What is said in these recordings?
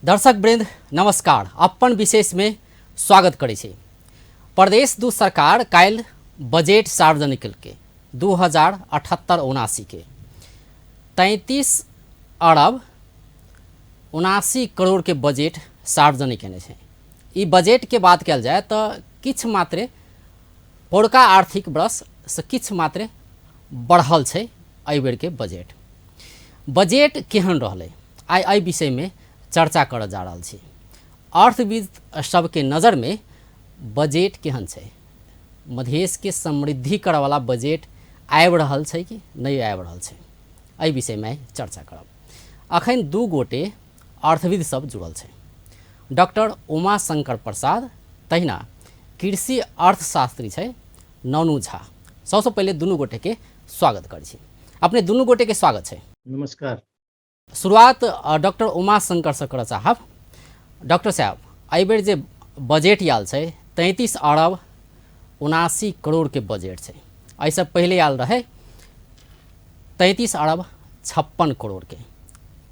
दर्शक वृंद नमस्कार। अपन विशेष में स्वागत करै छी। प्रदेश दू सरकार काल बजट सार्वजनिक के 2078-79 के 33 अरब 79 करोड़ के बजट सार्वजनिक केने छै। ई बजट के बात कल जाए तो किछ मात्रे पौरका आर्थिक वर्ष से किछ मात्रे बढ़ल छै। एहि बेर के बजट केहन रहलै आई विषय में चर्चा कर जा रहा छी। अर्थविद सबके नज़र में बजट केहन छै, मधेश के समृद्धि करे वाला बजट आबि रहल छै कि नहीं आबि रहल छै, एहि विषय में चर्चा करब। अखन दू गोटे अर्थविद सब जुड़ल छै, डॉक्टर उमाशंकर प्रसाद तहिना कृषि अर्थशास्त्री छै नौनू झा। सबसे पहले दुनू गोटे के स्वागत करै छी। अपने दुनू गोटे के स्वागत छै। नमस्कार। शुरुआत डॉक्टर उमाशंकर से करऽ चाहब। डॉक्टर साहब, एहि बेर जे बजट आयल छै 33 अरब 79 करोड़ के बजट छै। एहिसँ पहले आयल रहे 33 अरब 56 करोड़ के,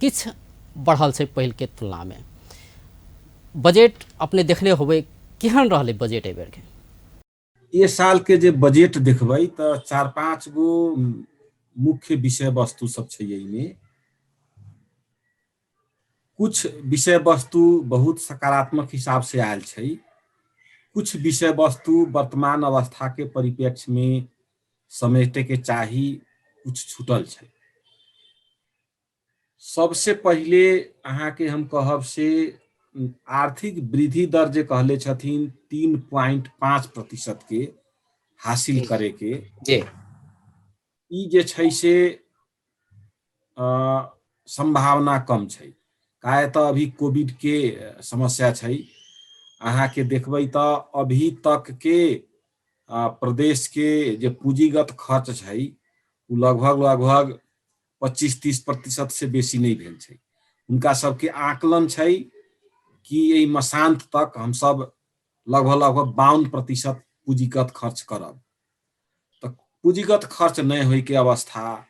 किछ बढ़ल छै पहिल के तुलना में। बजट अपने देखने होबे, केहन रहलै बजट एहि बेर के? ये साल के जे बजट देखबै तो 4-5 गो मुख्य विषय वस्तु सब छै। में कुछ विषय वस्तु बहुत सकारात्मक हिसाब से आयल छै, कुछ विषय वस्तु वर्तमान अवस्था के परिप्रेक्ष्य में समेटे के चाही, कुछ छूटल छै। सबसे पहले अहाँ के हम कहब से आर्थिक वृद्धि दर जे कहले छथिन 3.5% के हासिल करे के, ई जे छै से संभावना कम छै। काहे तो अभी कोविड के समस्या छै। अहाँ के देखबै तो अभी तक के प्रदेश के जे पूंजीगत खर्च छै वो लगभग 25-30% से बेसी नहीं भेल छै। उनका सबके आकलन छै कि यही मसांत तक हम सब लगभग 52% पूंजीगत खर्च करब। तो पूंजीगत खर्च नहीं होय के अवस्था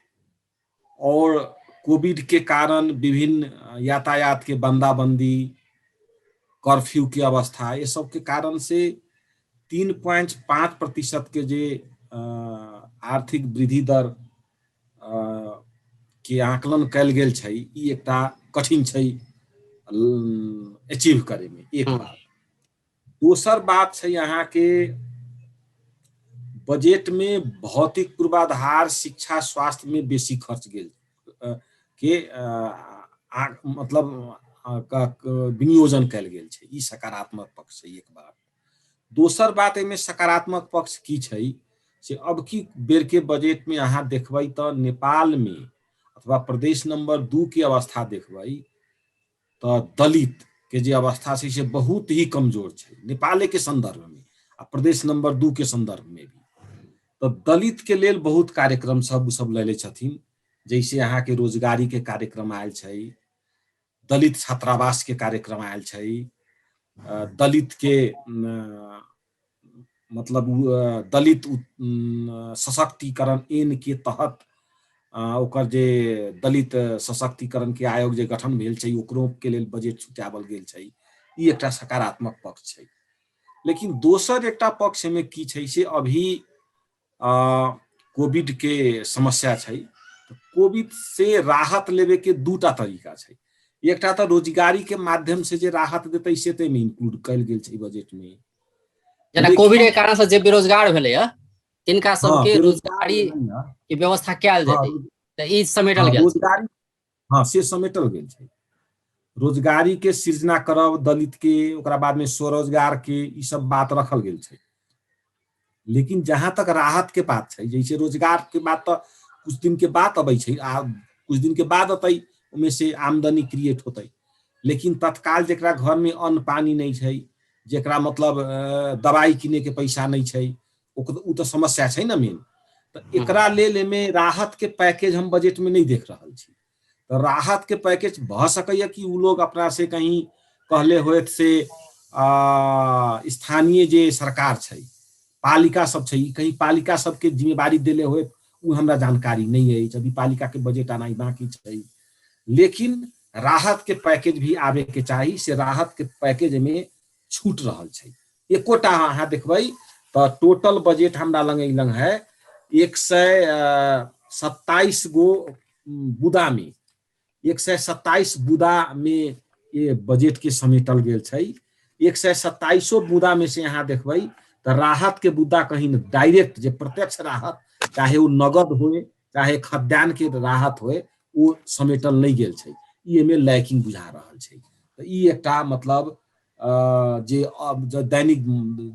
और कोविड के कारण विभिन्न यातायात के बंदाबंदी, कर्फ्यू की अवस्था, ये सब के कारण से 3.5% के जे आर्थिक वृद्धि दर के आकलन कल गेल छै, ई एकटा कठिन छै अचीव करे में। एक बात। दोसर बात छै यहाँ के बजट में भौतिक पूर्वाधार, शिक्षा, स्वास्थ्य में बेसी खर्च गेल के मतलब विनियोजन कल गेल छै। ई सकारात्मक पक्ष छै एक बात। दोसर बात में सकारात्मक पक्ष की छै से अब की बेर के बजट में अहाँ देखबै तो नेपाल में अथवा प्रदेश नंबर 2 की अवस्था देखबै तो दलित के जे अवस्था छै से बहुत ही कमजोर छै नेपाले के संदर्भ में आ प्रदेश नंबर 2 के संदर्भ में भी। तो दलित के लेल बहुत कार्यक्रम सब लेले छथिन, जैसे अहाँ के रोजगारी के कार्यक्रम आयल छै, दलित छात्रावास के कार्यक्रम आयल छै, दलित के मतलब दलित सशक्तिकरण एन के तहत ओकर जे दलित सशक्तिकरण के आयोग जे गठन भेल छै ओकरो के लेल बजट छुटावल गेल छै। ई एकटा सकारात्मक पक्ष छै। लेकिन दोसर एकटा पक्ष में की छै से अभी कोविड के समस्या छै। तो कोविड से राहत लेवे के दूटा तरीका छै। एकटा तो रोजगारी के माध्यम से जे राहत देते से ते में इंक्लूड कल गेल छै बजट में। जेना कोविड के कारण से जे बेरोजगार भेलै है तिनका सबके रोजगारी हाँ, के व्यवस्था कयल जेतै, तो ई समेटल गेल छै। रोजगारी हाँ से समेटल गेल छै। रोजगारी के सृजना करब दलित के, ओकरा बाद में स्वरोजगार के, ई सब बात रखल गेल छै। लेकिन जहां तक राहत के बात छै, जैसे रोजगार के बात तो कुछ दिन के बाद अबै छै, कुछ दिन के बाद अतै, ओमे से आमदनी क्रिएट होतै। लेकिन तत्काल जेकरा घर में अन्न पानी नहीं छै, जेकरा मतलब दवाई किने के पैसा नहीं छै, उ तो समस्या छै ना मेन। तो एकरा लेल एमे राहत के पैकेज हम बजट में नहीं देख रहल छी। तो राहत के पैकेज भ सकैया कि उ लोग अपना से कहीं कहले होत से स्थानीय जे सरकार छै, पालिका सब छै, कहीं पालिका सबके जिम्मेवारी देले होत, उ हमरा जानकारी नहीं है। अभी पालिका के बजट आना बाकी छै। लेकिन राहत के पैकेज भी आवे के चाहिए, से राहत के पैकेज में छूट रहल छै। एकोटा अहाँ देखबै तो टोटल बजट हमरा लग है 127 गो बुदा में, 127 बुदा में ये बजट के समेटल गेल छै। 127 बुदा में से यहाँ देखबै तो राहत के बुदा कहीं डायरेक्ट जे प्रत्यक्ष राहत, चाहे वो नगद होए चाहे खाद्यान्न के राहत होए, वो समेटल नहीं गेल छै। ई में लैकिंग बुझा रहल छै। तो ई एकटा मतलब जे दैनिक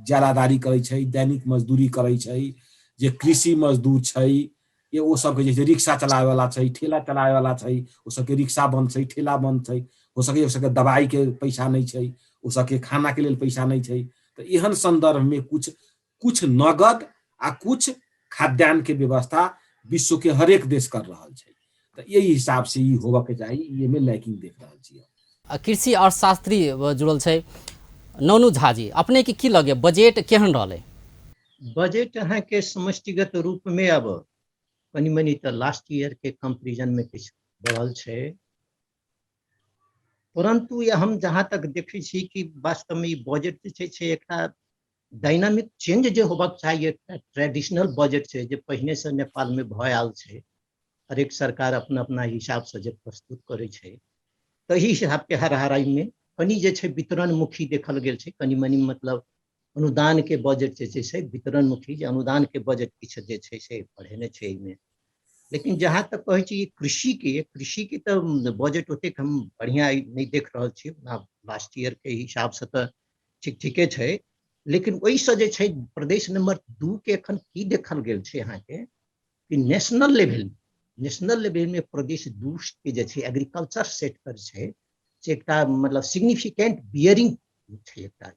जालादारी करै छै, दैनिक मजदूरी करै छै, जे कृषि मजदूर छै, ये वो सबके जे रिक्शा चलावे वाला छै, ठेला चलावे वाला छै, वो सबके रिक्शा बंद छै, ठेला बंद छै, हो सके दवाई के पैसा नहीं छै, हो सके खाना के लिए पैसा नहीं छै। तो एहन संदर्भ में कुछ नगद आ कुछ खाद्यान्न के व्यवस्था विश्व के हरेक देश कर रहा है। तो यही हिसाब से ही होबा के चाहिए, ये में लैकिंग देख रहा छी। कृषि अर्थशास्त्री जुड़ल छै नौनू झा जी, अपने के की लगे बजट केहन रहले? बजट अहाँ के समष्टिगत रूप में अब कनी मनी तो लास्ट ईयर के कंपेरिजन में कुछ बढ़ल छै, परंतु ये हम जहां तक देखै छी कि वास्तव में बजट छै एक डायनामिक चेंज जो होबाक चाहिए। ट्रेडिशनल बजट छै जे पहिने से नेपाल में भय आयल छै, हर एक सरकार अपना अपना हिसाब से जे प्रस्तुत करे छै, तही हिसाब के हाराहारी में कनी जे छै वितरणमुखी देखल गेल छै। कनी मनी मतलब अनुदान के बजट जे छै वितरणमुखी, जे अनुदान के बजट किछु जे छै से बढ़ेने छै एहिमे। लेकिन जहाँ तक कहै छी कृषि के तो बजट ओते हम बढ़िया नहीं देख रहल छी, लास्ट ईयर के हिसाब से तो ठीक ठीके छै। लेकिन ओहि से जे छै प्रदेश नंबर 2 के एखन की देखल गेल छै अहाँ के कि नेशनल लेवल में प्रदेश 2 के जे छै एग्रीकल्चर सेक्टर छै से एकटा मतलब सिग्निफिकेंट बियरिंग छै, एकटा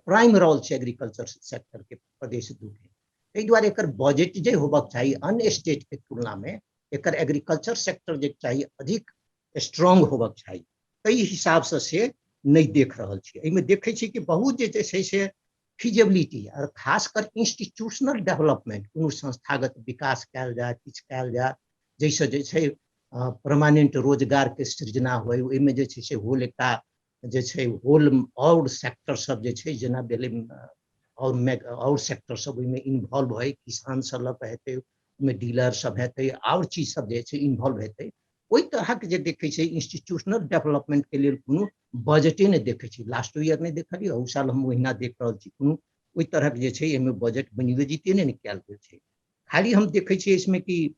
प्राइम रोल छै एग्रीकल्चर सेक्टर के प्रदेश 2 के। ताहि दुआरे एकर बजट जे होबाक चाहिए अन्य स्टेट के तुलना में एकर एग्रीकल्चर सेक्टर जे चाहिए अधिक स्ट्रांग होबाक चाहिए, ताहि हिसाब से नहीं देख रहल छी। एहिमे देखै छी कि बहुत जे छै से फिजिबिलिटी और खासकर इंस्टीट्यूशनल डेवलपमेंट, कोनो संस्थागत विकास कयल जाए, किछु कयल जाए जैसे जे छै परमानेंट रोजगार के सृजना होय। ओहिमे जे छै से होल एकटा जे छै होल और सेक्टर सब जे छै जेना भेलै और सेक्टर सब ओहिमे इन्वॉल्व है, किसान सब लग हेतै, ओहिमे डीलर सब हेतै, और चीज सब जे छै इन्वॉल्व हेतै। ओहि तरहक जे देखै छै इंस्टीट्यूशनल डेवलपमेंट के लिए कोनो बजटे नहीं देखे छी। लास्ट ईयर नहीं देखलिए, अहू साल हम ओहिना देख रहल छी, कोनो ओहि तरहक जे छै एहिमे बजट विनियोजिते नहीं कयल गेल छै। खाली हम देखै छी इसमें कि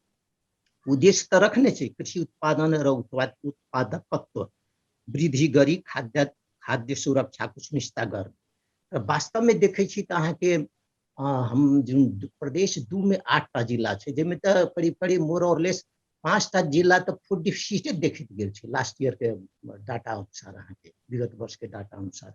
उद्देश्य तो रखने छै कृषि उत्पादन और उत्पादकत्व वृद्धि गरी, खाद्य सुरक्षा को सुनिश्चित कर। तो वास्तव में देखै छी तो अहाँ के हम प्रदेश 2 में 8टा जिला छै, जेमे तो करीब मोर और लेस 5टा जिला तो फूड डिफिसिट देखैत गेल छै लास्ट ईयर के डाटा अनुसार, अहाँ के विगत वर्ष के डाटा अनुसार।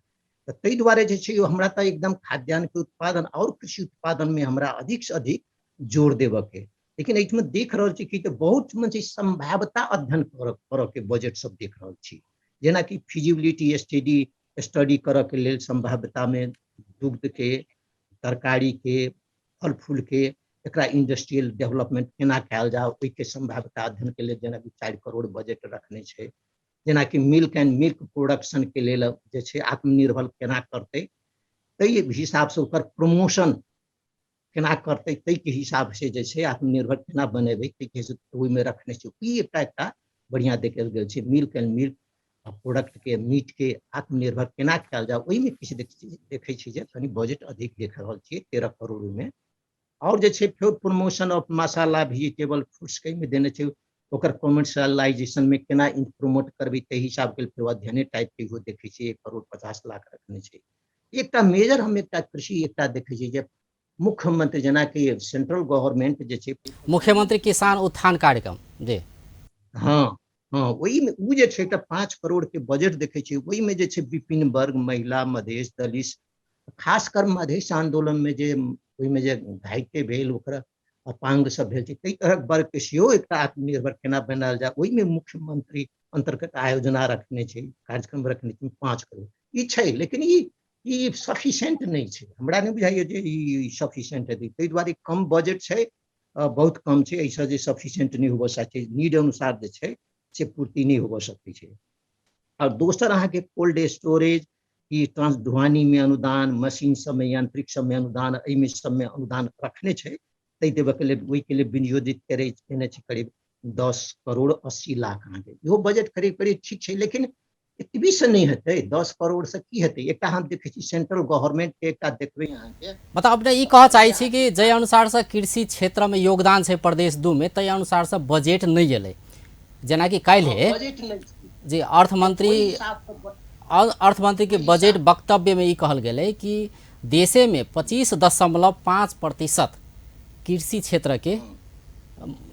तो ताहि दुआरे जे छै हमरा तो एकदम खाद्यान्न के उत्पादन और कृषि उत्पादन में हमरा अधिक से अधिक जोर देबऽ के। लेकिन एहिठमा देख रहल छी कि बहुत संभाव्यता अध्ययन करऽ के बजट सब देख रहल छी, जेना कि फिजिबिलिटी स्टडी करऽ के लेल संभाव्यता में दुग्ध के, तरकारी के, फल फूल के एकरा इंडस्ट्रियल डेवलपमेंट केना कयल जाए, ओहि के संभाव्यता अध्ययन के लेल जेना कि 4 करोड़ बजट रखने छै। जेना कि मिल्क एंड मिल्क प्रोडक्शन के लेल जे छै आत्मनिर्भर केना करतै, ताहि हिसाब से ओकर प्रमोशन केना करतै, ताहि के हिसाब से जे छै आत्मनिर्भर केना बनेबै, ताहि के ओहिमे रखने छै। ई एकटा बढ़िया देखल गेल छै, मिल्क एंड मिल्क प्रोडक्ट के, मीट के आत्मनिर्भर केना कयल जाए, ओहिमे किछु देखै छी जे कनी बजट अधिक देख रहल छियै 13 करोड़ में। और जे छै promotion of masala vegetable fruits के में देने छै, ओकर कमर्शियलाइजेशन में केना प्रमोट करबै, ताहि हिसाब के फेर अध्ययन टाइप के हो देखै छी 1 करोड़ 50 लाख रखने छै। एकटा मेजर हम एकटा कृषि एकटा देखै छी जे मुख्यमंत्री जेना कि सेंट्रल गवर्नमेंट जे छै मुख्यमंत्री किसान उत्थान कार्यक्रम जी, हाँ वही में वो जे छै 5 करोड़ के बजट देखै छी। वही में जे छै विपिन वर्ग, महिला, मधेश, दलित, खासकर मधेश आंदोलन में जे ओहिमे जे घाइते भेल, ओकरा अपांग सब भेल छै, ताहि तरहक वर्ग के सेहो एकटा आत्मनिर्भर केना बनायल जाए, ओहिमे मुख्यमंत्री अंतर्गत आयोजना रखने छै, कार्यक्रम रखने छै 5 करोड़। ई छै, लेकिन ई सफिशिएंट नहीं छै, हमरा नहीं बुझाइए जे ई सफिशिएंट हेतै। ताहि दुआरे कम बजट छै, बहुत कम छै, ऐसा जे सफिशिएंट नहीं होबऽ चाही। नीड अनुसार जे छै से पूर्ति नहीं हो सकै छै। और दोसर अहाँ के कोल्ड स्टोरेज की ट्रांस ढुआनी में अनुदान, मशीन सब में, यांत्रिक सब में अनुदान, एहिमे सब में अनुदान रखने छै। ताहि देबऽ के लिए ओहि के लिए विनियोजित केने छै करीब 10 करोड़ 80 लाख अहाँ के। इहो बजट करीब करीब ठीक छै, लेकिन एतबी से नहीं हेतै। 10 करोड़ से की हेतै? एकटा हम देखै छी सेंट्रल गवर्नमेंट के एकटा देखबै अहाँ के, मतलब अपने ई कह चाहै छी कि जे अनुसार से कृषि क्षेत्र में योगदान छै प्रदेश 2 में, ताहि अनुसार से बजट नहीं एलै। जेना कि काल्हि बजट नहीं जी अर्थमंत्री के बजट वक्तव्य में ई कहल गेलै कि देशे में 25.5% कृषि क्षेत्र के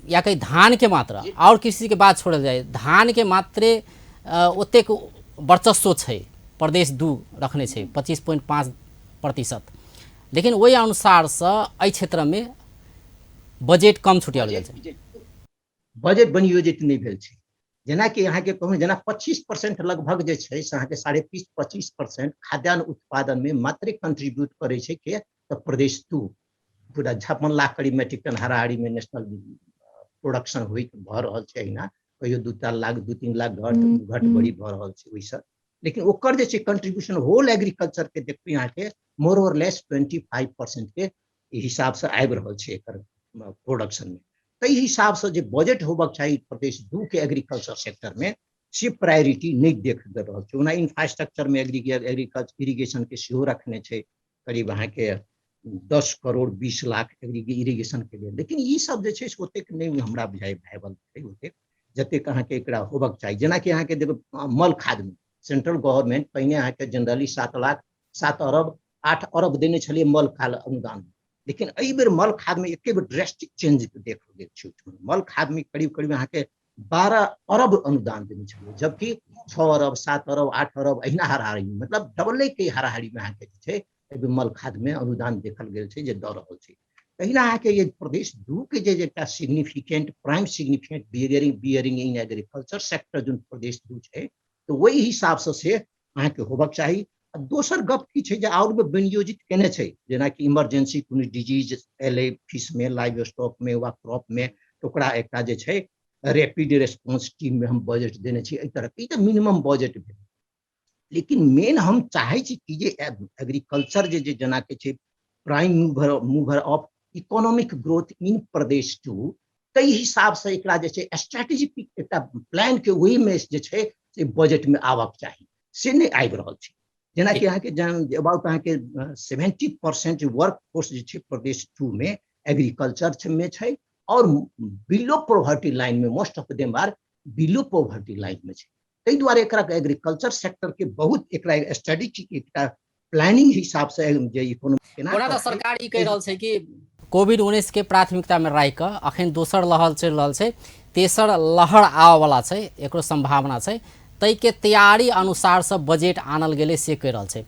या कहीं धान के मात्रा, और कृषि के बात छोड़ल जाए, धान के मात्रे ओतेक वर्चस्व छै प्रदेश 2 रखने छै 25.5%। लेकिन वही अनुसार से एहि क्षेत्र में बजट कम छुटियाल गेल छै, बजट विनियोजित नहीं भेल छै। जेना कि अहाँ के कहूँ, जेना 25% लगभग जे छै से अहाँ के 25% खाद्यान्न उत्पादन में मात्र कंट्रीब्यूट करे छै के तो प्रदेश 2 पूरा 56 लाख करीब मेट्रिक टन हाराहारी में नेशनल प्रोडक्शन हुई भ रहल छै। अहिना कहियो 2-4 लाख 2-3 लाख घट बढ़ी भ रहल छै ओइसे। लेकिन ओकर जे छै कंट्रीब्यूशन होल एग्रीकल्चर के देखबै अहाँ के मोर और लेस 25% के हिसाब से आबि रहल छै एकर प्रोडक्शन में। ताहि हिसाब से जे बजट होबक चाहिए प्रदेश 2 के एग्रीकल्चर सेक्टर में, से प्रायोरिटी नहीं देख रहल छै। ओना इंफ्रास्ट्रक्चर में एग्रीकल्चर इरिगेशन के सेहो रखने छै करीब अहाँ के 10 करोड़ 20 लाख इरिगेशन के लिए। लेकिन ई सब जे छै से ओतेक नहीं हमरा बुझाइ भाइबल छै ओतेक जतेक अहाँ के एकरा होबक चाहिए। जेना कि अहाँ के देखो मल खाद में सेंट्रल गवर्नमेंट पहिने अहाँ के जनरली 7 अरब 8 अरब देने छलिए मल खाद अनुदान, लेकिन एहि बेर मल खाद में एक ड्रेस्टिक चेंज देख गेल छै। मल खाद में करीब करीब अहाँ के 12 अरब अनुदान देने छलिए, जबकि 6 अरब 7 अरब 8 अरब अहिना हाराहारी में, मतलब डबले के हाराहारी में अहाँ के छै मल खाद में अनुदान देखल गेल छै जे दऽ रहल छै। तहिना अहाँ के ये प्रदेश 2 के जे एकटा significant prime significant bearing in agriculture sector जो प्रदेश 2 छै, तो वही हिसाब से अहाँ के होबक चाहिए। दोसर गप की छै जे और विनियोजित केने छै, जेना कि इमरजेंसी कोनो डिजीज एलै फिश में, लाइव स्टॉक में वा क्रॉप में, तो ओकरा एकटा जे छै रैपिड रेस्पॉन्स टीम में हम बजट देने छी। एहि तरह के मिनिमम बजट भेल। लेकिन मेन हम चाहे छी कि जे एग्रीकल्चर जे जेना के छै prime mover of economic growth in प्रदेश 2, ताहि हिसाब से एकरा जे छै स्ट्रेटेजिक एकटा प्लान के वे में जे छै से बजट में आबक चाहिए, से नहीं आबि रहल छै। जेना कि अहाँ के अबाउट अहाँ के 70% वर्क फोर्स जे छै प्रदेश 2 में एग्रीकल्चर में छै, और बिलो पॉवर्टी लाइन में, most of them are below poverty line में छै। ताहि दुआरे एकरा एग्रीकल्चर सेक्टर के बहुत एकरा स्ट्रेटेजिक एकटा प्लानिंग हिसाब से जे इकोनॉमी ओना तो सरकार ई कह रहल छै कि कोविड-19 के प्राथमिकता में राखि कऽ अखन दोसर लहर चलि रहल छै, तेसर लहर आवे वाला छै, एकरो संभावना छै, ताहि के तैयारी अनुसार से बजट आनल गेलै से कहि रहल छै।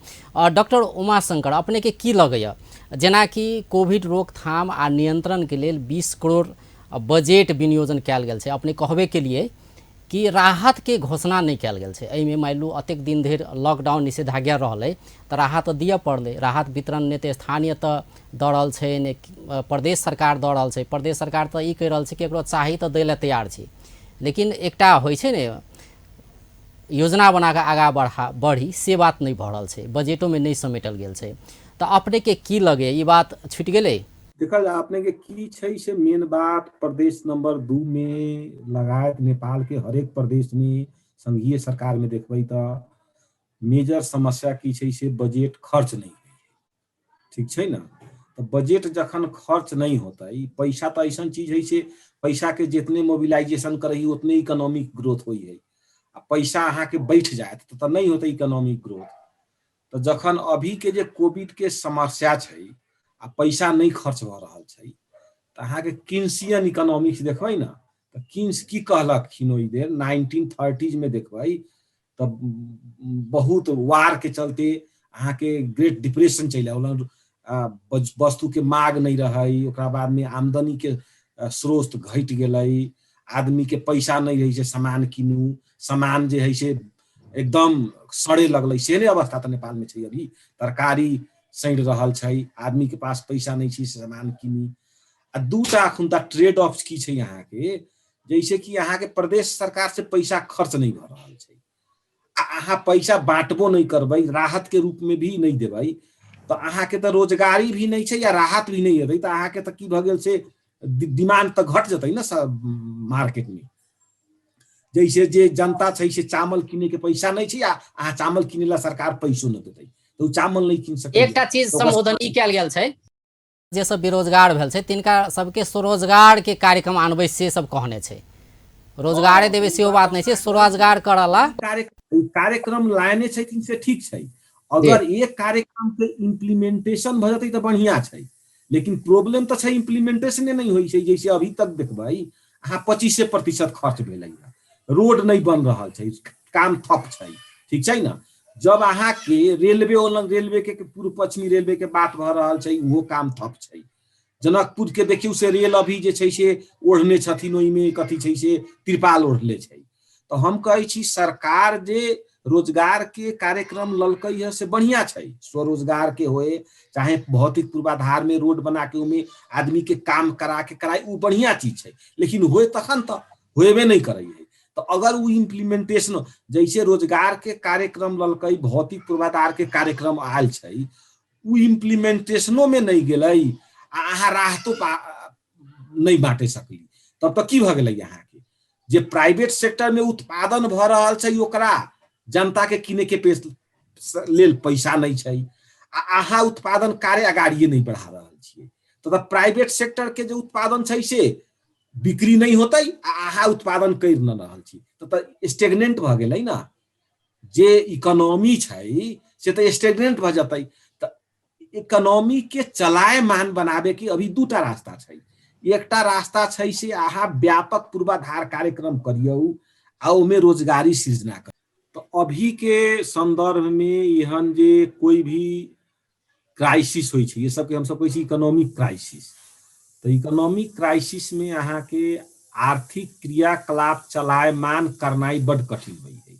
डॉक्टर उमाशंकर, अपने के की लगैया जेना कि कोविड रोकथाम आ नियंत्रण के लेल 20 करोड़ बजट विनियोजन कयल गेल छै, अपने कहबे के लिए कि राहत के घोषणा नहीं कयल गेल छै। एहिमे मान लू अतेक दिन धरि लॉकडाउन निषेधाज्ञा रहलै तऽ राहत दिअ पड़लै, राहत वितरण ने तऽ स्थानीय तऽ दऽ रहल छै ने प्रदेश सरकार दऽ रहल छै। प्रदेश सरकार तऽ ई कहि रहल छै कि एकरो चाही तऽ दै लए तैयार छी, लेकिन एकटा होइ छै ने योजना बना कऽ आगाँ बढ़ी से बात नहीं भऽ रहल छै, बजटो में नहीं समेटल गेल छै। तऽ अपने के की लगे ई बात छूटि गेलै? देखल जाए अपने के की छै से मेन बात प्रदेश नंबर 2 में लगायत नेपाल के हरेक प्रदेश में संघीय सरकार में देखबै तो मेजर समस्या की छै से बजट खर्च नहीं है, ठीक छै ना। तो बजट जखन खर्च नहीं होता, पैसा तो ऐसा चीज है से पैसा के जितने मोबिलाइजेशन करही उतने इकोनॉमिक ग्रोथ हुई है। पैसा अहाँ के बैठ जाए तो नहीं होता इकोनॉमिक ग्रोथ। तो जखन अभी के जे कोविड के समस्या छै आ पैसा नहीं खर्च भ रहल छै, तो अहाँ के किन्सियन इकोनॉमिक्स देखबै ना, तो किन्स की कहलखिन ओइ देर 1930s में देखबै तो बहुत वार के चलते अहाँ के ग्रेट डिप्रेशन चलि आयल, वस्तु के मांग नहीं रही, ओकरा बाद में आमदनी के स्रोत घट गेलै, आदमी के पैसा नहीं रही से सामान किनू, सामान जे है से एकदम सड़े लगलै, से नहीं अवस्था तो नेपाल में छै। अभी तरकारी सड़ रहल छै, आदमी के पास पैसा नहीं छै सामान किनी। आ दूटा अखुनता ट्रेड ऑफ की छै यहाँ के जैसे कि अहाँ के प्रदेश सरकार से पैसा खर्च नहीं भ रहल छै, अहाँ पैसा बांटबो नहीं करबै, राहत के रूप में भी नहीं देबै, तो अहाँ के तो रोजगारी भी नहीं छै या राहत भी नहीं हेतै, तो अहाँ के तो की भ गेल से डिमांड तो घट जतै ना मार्केट में। जैसे जे जनता छै से चावल किने के पैसा नहीं छै, अहाँ चावल किनेला सरकार पैसो न देतै, तो चावल नहीं किन सकै। एकटा चीज संबोधन ई कयल गेल छै, जे सब बेरोजगार भेल छै तिनका सबके स्वरोजगार के कार्यक्रम आनबै से सब कहने छै, रोजगारे देवे सेहो बात नहीं छै, स्वरोजगार करला कार्यक्रम लाने छै से ठीक छै। अगर एक कार्यक्रम के इम्प्लीमेंटेशन भ जतै तो बढ़िया छै, लेकिन प्रॉब्लम तो छै इम्प्लीमेंटेशने नहीं होइ छै। जैसे अभी तक देखबै अहाँ 25% खर्च भेलै, रोड नहीं बन रहल छै, काम ठप छै, ठीक छै ना। जब अहाँ के रेलवे के पूर्व पश्चिमी रेलवे के बात भ रहल छै, वो काम ठप छै। जनकपुर के देखियो से रेल अभी जे छै से ओढ़ने छथिन, ओइमे कथी छै से तिरपाल ओढ़ले छै। तो हम कहै छी सरकार जे रोजगार के कार्यक्रम ललकै है से बढ़िया छै, स्वरोजगार के होए चाहे भौतिक पूर्वाधार में रोड बना के उमे आदमी के काम करा के कराई, वो बढ़िया चीज छै, लेकिन होए तखन तो होएबे नहीं करे है। तो अगर वो इम्प्लीमेंटेशन जैसे रोजगार के कार्यक्रम ललकै, भौतिक पूर्वाधार के कार्यक्रम आयल छै, वो इम्प्लीमेंटेशनो में नहीं गेलै, अहाँ राहतो नहीं बांटे सकली, तब तो की भ गेलै अहाँ के जे प्राइवेट सेक्टर में उत्पादन भ रहल छै ओकरा जनता के किने के लेल पैसा नहीं छै, अहाँ उत्पादन कार्य अगाड़िए नहीं बढ़ा रहल छियै, तो प्राइवेट सेक्टर के जो उत्पादन छै से बिक्री नहीं होतै, अहाँ उत्पादन कर न रहल छी, तो स्टेगनेंट भ गेलै ना। जे इकोनॉमी छै से तो स्टेगनेंट भ जतै। तो इकोनॉमी के चलायमान बनाबे की अभी दूटा रास्ता छै। एकटा रास्ता छै से अहाँ व्यापक पूर्वाधार कार्यक्रम करियौ आ ओमे रोजगारी सृजना कर। तो अभी के संदर्भ में एहन जे कोई भी क्राइसिस होइ छै, ये सबके हम सब कहै छी इकोनॉमिक क्राइसिस। तो इकोनॉमिक क्राइसिस में अहाँ के आर्थिक क्रियाकलाप चलायमान करनाई बड़ कठिन होइ है।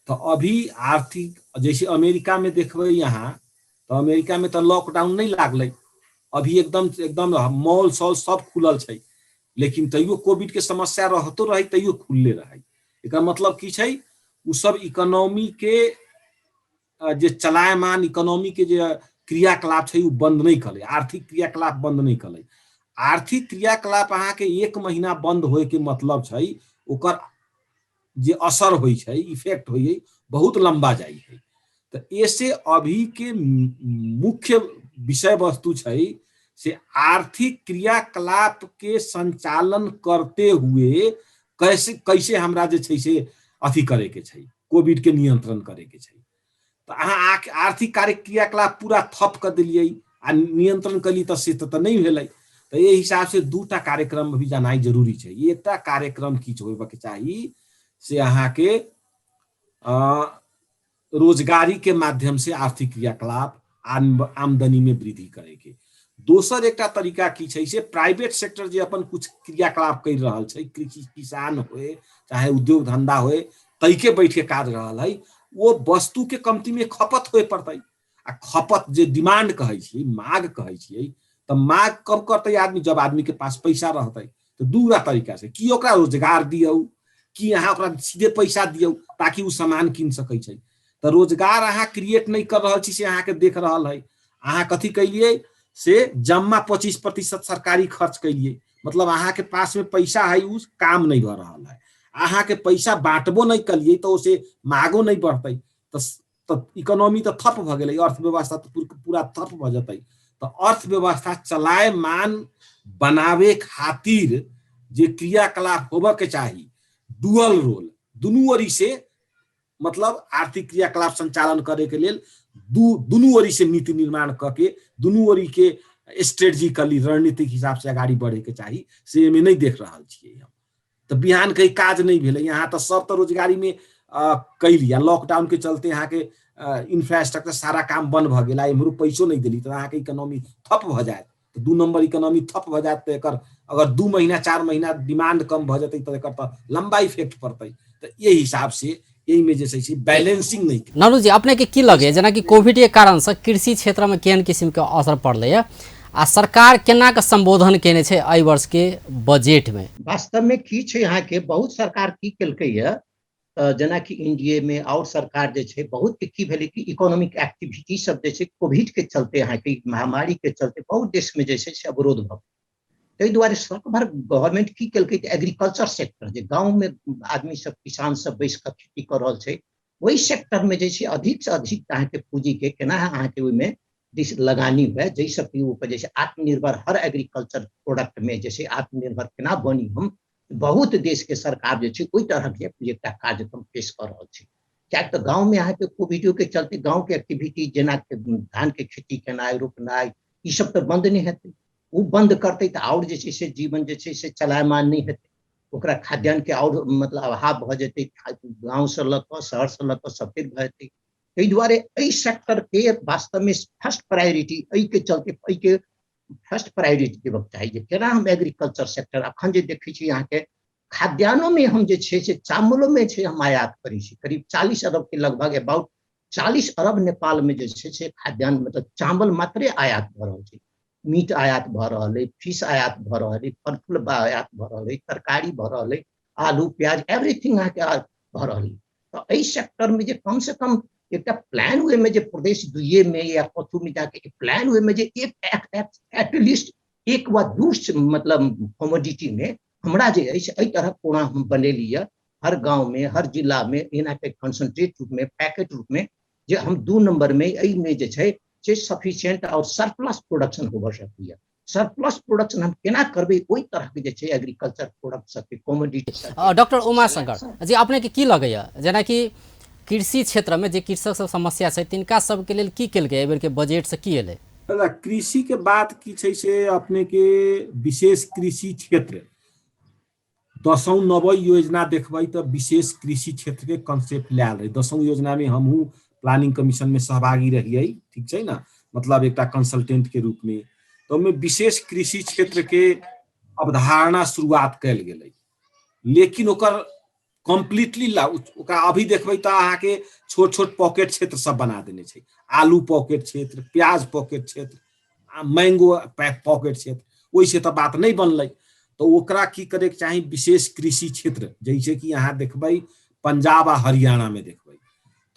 तो अभी आर्थिक जैसे अमेरिका में देखबै यहाँ, तो अमेरिका में तो लॉकडाउन नहीं लागलै, अभी एकदम मॉल सॉल सब खुलल छै, लेकिन तैयो कोविड के समस्या रहतो रही तैयो खुलले रहे। एकर मतलब की छै, उ सब इकोनॉमी के जे चलायमान इकोनॉमी के जे क्रियाकलाप छै उ बंद नहीं कले, आर्थिक क्रियाकलाप बंद नहीं कले। आर्थिक क्रियाकलाप अहाँ के 1 महीना बंद होए के मतलब छै ओकर जे असर होइ छै, इफेक्ट होइ है, बहुत लंबा जाइ है। तो ऐसे अभी के मुख्य विषय वस्तु छै से आर्थिक क्रियाकलाप के संचालन करते हुए कैसे हमरा जे छै से अथी करे के छै, कोविड के नियंत्रण करे के छै। तो अहाँ आर्थिक कार्य क्रियाकलाप पूरा ठप कर दिलियै आ नियंत्रण कली तो से तो नहीं भेलै। तो ये हिसाब से दूटा कार्यक्रम भी जानाई जरूरी छै। एकटा कार्यक्रम की होबे के चाही से अहाँ के रोजगारी के माध्यम से आर्थिक क्रियाकलाप आमदनी में वृद्धि करे के। दोसर एकटा तरीका की छै से प्राइवेट सेक्टर जे अपन कुछ क्रियाकलाप कर रहल छै, कृषि किसान होए चाहे उद्योग धंधा होए, तै के बैठ के काज रहल है, वो वस्तु के कमती में खपत होए पड़तै। आ खपत जे डिमांड कहै छियै, मांग कहै छियै, तो मांग कब करतै आदमी, जब आदमी के पास पैसा रहतै। तो दूटा तरीका से कि ओकरा रोजगार दियौ, कि अहाँ ओकरा सीधे पैसा दियौ ताकि उ सामान किन सकै छै। तो रोजगार अहाँ क्रिएट नहीं कर रहल छी से अहाँ के देख रहल है। अहाँ कथी कैलिए से जम्मा 25% सरकारी खर्च कैलिए, मतलब अहाँ के पास में पैसा है, उ काम नहीं भ रहल है। अहाँ के पैसा बांटबो नहीं कलिए तो उसे मांगो नहीं बढ़तै, तो इकोनॉमी तो ठप भ गेलै, अर्थव्यवस्था तो पूरा ठप भ जतै। तो अर्थव्यवस्था चलायमान बनावे खातिर जे क्रियाकलाप होबे के चाही, डुअल रोल, दुनू ओरी से, मतलब आर्थिक क्रियाकलाप संचालन करे के लेल दुनू ओरी से नीति निर्माण करके दुनू ओरी के स्ट्रेटेजिकली रणनीतिक हिसाब से आगाड़ी बढ़े के चाही, से एमे नहीं देख रहल छियै हम। तो बिहान कहीं काज नहीं भेलै, यहाँ तो सब तो रोजगारी में कैली, लॉकडाउन के चलते यहाँ के इंफ्रास्ट्रक्चर सारा काम बंद भ गेला, एम्हरो पैसो नहीं दिली, तो यहाँ के इकोनॉमी ठप भ जाए। तो 2 नंबर इकोनॉमी ठप भ जाए, तो एकर अगर 2 महीना 4 महीना डिमांड कम भ जतै तो एकर तो लंबा इफेक्ट पड़तै। तो ये हिसाब से यही में जैसे से बैलेंसिंग नहीं। ननु जी अपने के की लगे, जना कि कोविड के कारण से कृषि क्षेत्र में केहन किस्म के असर पड़ले है, आ सरकार केना के संबोधन केने छै एहि वर्ष के बजट में? वास्तव में की छै यहाँ के बहुत सरकार की केलकै है, जेना कि इंडिया में और सरकार जे छै बहुत के की भेलै कि इकोनॉमिक एक्टिविटी सब जे छै कोविड के चलते, यहाँ के महामारी के चलते बहुत देश में जे छै से अवरोध भऽ गेल। ताहि दुआरे सरकार गवर्नमेंट की केलकै कि एग्रीकल्चर सेक्टर जे गाँव में आदमी सब किसान सब बैस कऽ खेती कर रहल छै, वही सेक्टर में जे छै अधिक से अधिक अहाँ के पूंजी के केना अहाँ के ओहिमे लगानी हुए, जैसे कि ऊपर जैसे आत्मनिर्भर हर एग्रीकल्चर प्रोडक्ट में जैसे आत्मनिर्भर केना बनी हम, बहुत देश के सरकार जे छै ओहि तरह के एकटा कार्यक्रम पेश कर रहल छै। क्या तो गाँव में अहाँ के कोविडो के चलते गाँव के एक्टिविटी जेना धान के खेती केनाइ रोपनाइ ई सब तो बंद नहीं हेतै, वो बंद करते तो और जे छै से जीवन जे छै से चलायमान नहीं हेतै, ओकरा खाद्यान्न के और मतलब अभाव भ जेतै, गाँव से लऽ कऽ शहर से लऽ कऽ सब भऽ जेतै। ताहि दुआरे एहि सेक्टर के वास्तव में फर्स्ट प्रायोरिटी एहि के चलते एहि के फर्स्ट प्रायोरिटी देबक चाही जे केना हम एग्रीकल्चर सेक्टर अखन जे देखै छी यहाँ के खाद्यान्नों में हम जे छै से चावलों में छै हम आयात करै छी, करीब 40 अरब के लगभग अबाउट 40 अरब नेपाल में जे छै से खाद्यान्न मतलब चावल मात्रे आयात भऽ रहल छै। मीट आयात भऽ रहल है, फिश आयात भऽ रहल है, फल फूल आयात भऽ रहल है, तरकारी भऽ रहल है, आलू प्याज एवरीथिंग यहाँ के भऽ रहल है। तो एहि सेक्टर में जे कम से कम एक प्लान हुए में जे प्रदेश दुए में या कथू में जाके प्लान हुए में जे एक एटलीस्ट एक व दू मतलब कमोडिटी में हमरा जे एहि तरह कोना हम बनेली है, हर गांव में हर जिला में एना के कंसंट्रेट रूप में पैकेट रूप में जे हम 2 नंबर में एहि में जे छै से सफिशिएंट और सरप्लस प्रोडक्शन होबऽ सकैए। सरप्लस प्रोडक्शन हम केना करबै ओहि तरह के जे छै एग्रीकल्चर प्रोडक्ट सबके कमोडिटी डॉक्टर उमाशंकर जी अपने के की लगैया जेना कि कृषि क्षेत्र में जे कृषक सब समस्या छै तिनका सबके लेल की केलकै एहि बेर के बजट से की एलै? कृषि के बात की छै से अपने के विशेष कृषि क्षेत्र 10वीं नव योजना देखबै तो विशेष कृषि क्षेत्र के कंसेप्ट लायल रहे। 10वीं योजना में हमहू प्लानिंग कमीशन में सहभागी रहिए, ठीक है ना, मतलब एक कंसल्टेंट के रूप में। तो में विशेष कृषि क्षेत्र के अवधारणा शुरुआत कल गई, लेकिन ओकर कम्प्लीटली अभी देखबै तो अहाँ के छोट छोट पॉकेट क्षेत्र सब बना देने छै, आलू पॉकेट क्षेत्र, प्याज पॉकेट क्षेत्र, मैंगो पॉकेट क्षेत्र, वैसे तो बात नहीं बनलै। तो ओकरा की करे के चाही विशेष कृषि क्षेत्र, जैसे कि यहाँ देखबै पंजाब आ हरियाणा में देखबै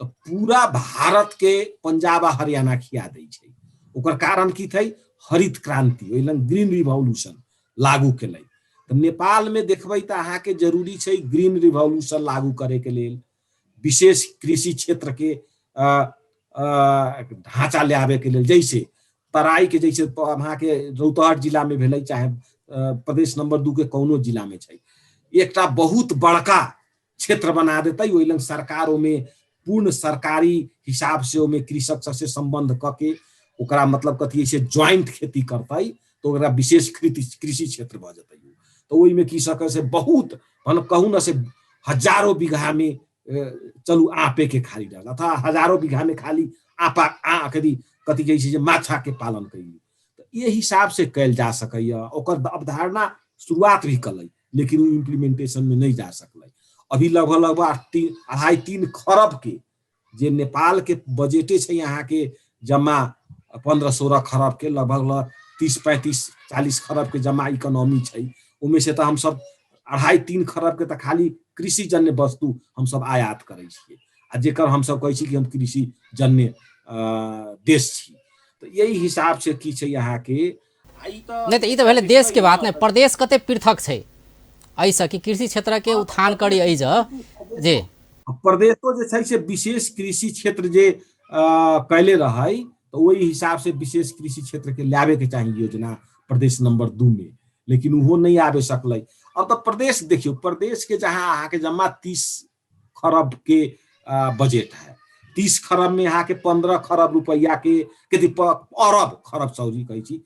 तो पूरा भारत के पंजाब आ हरियाणा खिया दै छै। ओकर कारण की थे? हरित क्रांति, ग्रीन रिवॉल्यूशन लागू केलै। तो नेपाल में देखबै तो अहाँ के जरूरी छै ग्रीन रिवॉल्यूशन लागू करे के लेल विशेष कृषि क्षेत्र के ढांचा लाबे के लेल, जैसे तराई के जैसे अहाँ के रौतहट जिला में भेलै चाहे प्रदेश नंबर 2 के कोनो जिला में छै, एकटा बहुत बड़का क्षेत्र बना देते, ओहि लंग सरकार में पूर्ण सरकारी हिसाब से ओमे कृषक से संबंध करके ओकरा मतलब कथी से ज्वाइंट खेती करते तो ओकरा विशेष कृषि क्षेत्र भ जेतै। तो ओहि में कृषक से बहुत कहू न से हजारों बीघा में चलू आपे के खाली डाल अथवा हजारों बीघा में खाली आपा कथी कहै छै माछा के पालन कैली, तो ये हिसाब से कैल जा सकैया। ओकर अवधारणा शुरुआत भी कलै लेकिन वो इम्प्लीमेंटेशन में नहीं जा सकलै। अभी लगभग 2.5-3 खरब के जे नेपाल के बजटे छै यहाँ के जमा 15-16 खरब के लगभग 30-35-40 खरब के जमा इकोनॉमी छै, उनमें से तो हम सब 2.5-3 खरब के तो खाली कृषि जन्य वस्तु हम सब आयात करे छिए, आ जेकर हम सब कहै छी कि हम कृषि जन्य देश छी। तो यही हिसाब से की छै यहाँ के नहीं तो ये तो भेलै देश के बात नहीं, प्रदेश कते पृथक छै ऐसा कि कृषि क्षेत्र के उत्थान करी ऐ जे प्रदेशो जे छै से विशेष कृषि क्षेत्र जे कैले रहे तो वही हिसाब से विशेष कृषि क्षेत्र के लाबे के चाहिए योजना प्रदेश नंबर 2 में, लेकिन वो नहीं आबे सकलै। अब तो प्रदेश देखियो, प्रदेश के जहाँ अहाँ के जमा 30 खरब के बजट है, 30 खरब में यहाँ के 15 खरब रुपया के अरब खरब सॉरी कहै छी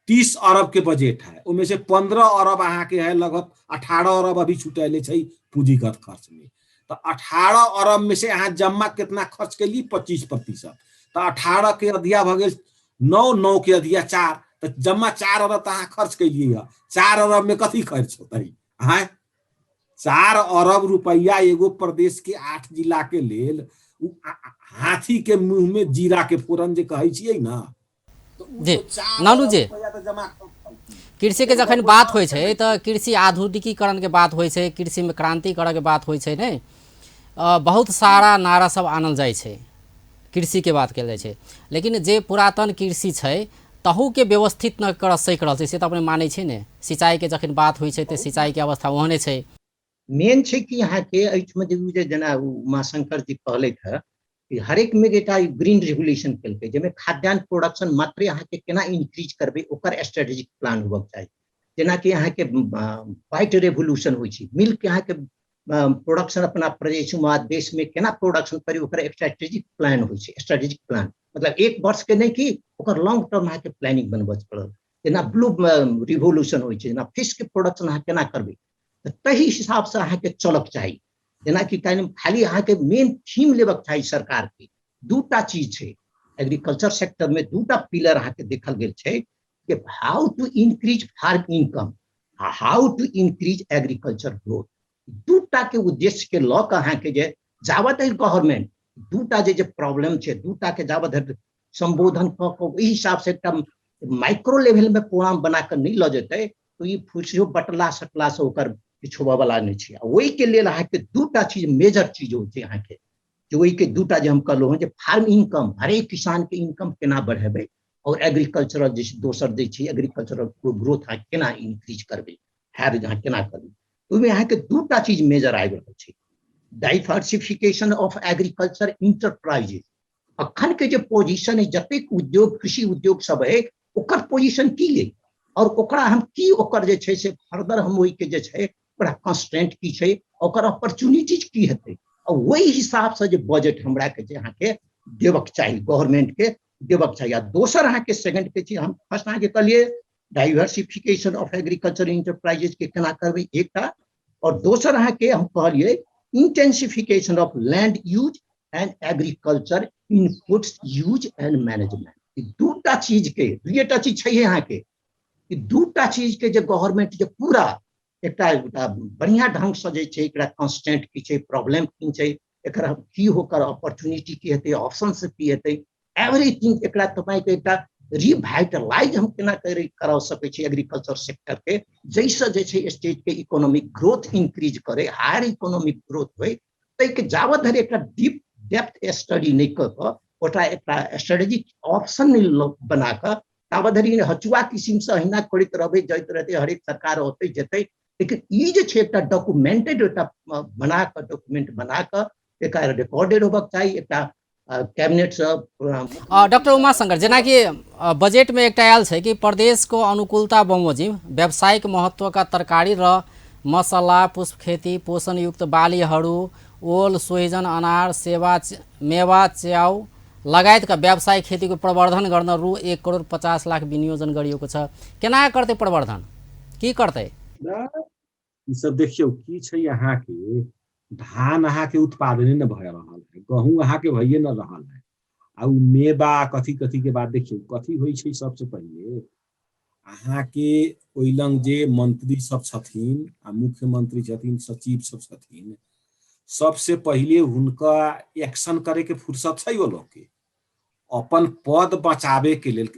30 अरब के बजट है, उनमें से 15 अरब अहाँ के है लगभग 18 अरब अभी छुटैले छै पूंजीगत खर्च में। तो 18 अरब में से अहाँ जमा कितना खर्च के लिए 25%, तो 18 के अधिया भ गेल 9 के अधिया 4, तो जमा 4 अरब तो अहाँ खर्च कैलिए। 4 अरब में कथी खर्च होते है? 4 अरब रुपया एगो प्रदेश के 8 जिला के लेल हाथी के मुंह में जीरा के फोरन जे कहै छियै ना, जी नानू जी, कृषि के जखन बात होइ छै तऽ कृषि आधुनिकीकरण के बात होइ छै, कृषि में क्रांति करे के बात होइ छै ने। बहुत सारा नारा सब आनल जाइ छै, कृषि के बात कयल जाइ छै, लेकिन जे पुरातन कृषि छै तहू के व्यवस्थित न कर सक रहल छै से तऽ अपने मानै छै ने। सिंचाई के जखन बात होइ छै तऽ सिंचाई के अवस्था ओहने छै। मेन छै कि यहाँ के एहिठमा जे जेना उमाशंकर जी कहलथि है कि हरेक में एकटा ग्रीन रेगुलेशन केलकै, जाहिमे खाद्यान्न प्रोडक्शन मात्रे अहाँ के केना इंक्रीज करबै ओकर स्ट्रेटेजिक प्लान होबक चाही। जेना कि अहाँ के व्हाइट रेवोल्यूशन होइ छै, मिल्क के अहाँ के प्रोडक्शन अपना प्रदेश में देश में केना प्रोडक्शन करी ओकर स्ट्रेटेजिक प्लान होइ छै। स्ट्रेटेजिक प्लान मतलब एक वर्ष के नहीं कि ओकर लॉन्ग टर्म अहाँ के प्लानिंग बनबऽ पड़ल। जेना ब्लू रिवोल्यूशन होइ छै, जेना फिश के प्रोडक्शन अहाँ केना करबै तही हिसाब से अहाँ के चलक चाही। जेना कि खाली अहाँ के मेन थीम लेबक चाही सरकार के। दूटा चीज छै एग्रीकल्चर सेक्टर में, दूटा पिलर अहाँ के देखल गेल छै कि how to increase farm income, how to increase agriculture growth. दूटा के उद्देश्य के लऽ कऽ अहाँ के जे जावत गवर्नमेंट दूटा जे प्रॉब्लम छै दूटा के जावत संबोधन कऽ कऽ ओहि हिसाब से एकटा माइक्रो लेवल में प्रोग्राम बना कऽ नहीं लऽ जेतै तो ई फुसियो बटला सटला से ओकर पिछुआ वाला नहीं छै। ओहि के लेल अहाँ के दूटा चीज मेजर चीज होइ छै अहाँ के, जे ओहि के दूटा जे हम कहलहुँ हँ जे फार्म इनकम, हरेक किसान के इनकम केना बढ़ेबै, और एग्रीकल्चरल जे दोसर दै छै एग्रीकल्चरल ग्रोथ अहाँ केना इंक्रीज करबै, हैर अहाँ केना करबै। ओहिमे अहाँ के दूटा चीज मेजर आबि रहल छै, डाइवर्सिफिकेशन ऑफ एग्रीकल्चर इंटरप्राइजेस। अखन के जे पोजीशन है जतेक उद्योग कृषि उद्योग सब है ओकर पोजीशन की है, और ओकरा हम की ओकर जे छै से फर्दर हम ओहि के जे छै ओकरा कंस्ट्रेंट की छै, ओकर अपॉर्चुनिटीज की हेतै, और वही हिसाब से जे बजट हमरा के जे अहाँ के देबक चाही, गवर्नमेंट के देबक चाही। दोसर अहाँ के सेकंड के चीज हम फर्स्ट अहाँ के कहलिए डाइवर्सिफिकेशन ऑफ एग्रीकल्चर इंटरप्राइजेस के केना करबै एकटा, और दोसर अहाँ के हम कहलिए intensification of land use and agriculture inputs use and management. दूटा चीज के दुएटा चीज छै अहाँ के, दूटा चीज के जे गवर्नमेंट जे पूरा एकटा बढ़िया ढंग से जे छै एकरा कंस्टेंट की छै, प्रॉब्लम की छै, एकरा की होकर अपॉर्चुनिटी की हेतै, ऑप्शन की हेतै, एवरीथिंग एकरा तपाईँ के एकटा रिवाइटलाइज हम केना करा सकै छी एग्रीकल्चर सेक्टर के, जैसे जे छै स्टेट के इकोनॉमिक ग्रोथ इंक्रीज करे, हायर इकोनॉमिक ग्रोथ होय, तै के जावत धरि एकटा डीप डेप्थ स्टडी नहीं कऽ कऽ ओकरा एकटा स्ट्रेटेजिक ऑप्शन नहीं बना कऽ तावत धरि हचुआ किस्म से अहिना करैत रहबै, जाइत रहतै, हरेक सरकार होतै जेतै। लेकिन ई जे छै एकटा डॉक्यूमेंटेड एकटा बना कऽ डॉक्यूमेंट बना कऽ एकरा रिकॉर्डेड होबक चाही, एकटा कैबिनेट से डॉक्टर उमाशंकर, जेना कि बजट में एक आयल छै कि प्रदेश को अनुकूलता बमोजिम व्यावसायिक महत्व का तरकारी र मसला, पुष्प खेती, पोषण युक्त बालीहरू, ओल, सोहिजन, अनार, सेवा, मेवा, च्याउ लगायतका व्यावसायिक खेतीको प्रवर्धन गर्न रु 1,50,00,000 विनियोजन गरिएको छ। केना करतै प्रवर्धन, की करतै? ई सब देखियौ की छै यहाँ के धान अहाँ के उत्पादने न भए रहल है, गहूँ अहाँ के भइए न रहल है, आ मेवा कथी कथी के बाद देखियौ कथी होइ छै। सबसे पहिले अहाँ के ओइ लंग जे मंत्री सब छथिन आ मुख्यमंत्री छथिन, सचिव सब छथिन, सबसे पहिले हुनका एक्शन करे के फुर्सत छै वो लोग के। अपन पद बचावे के लेल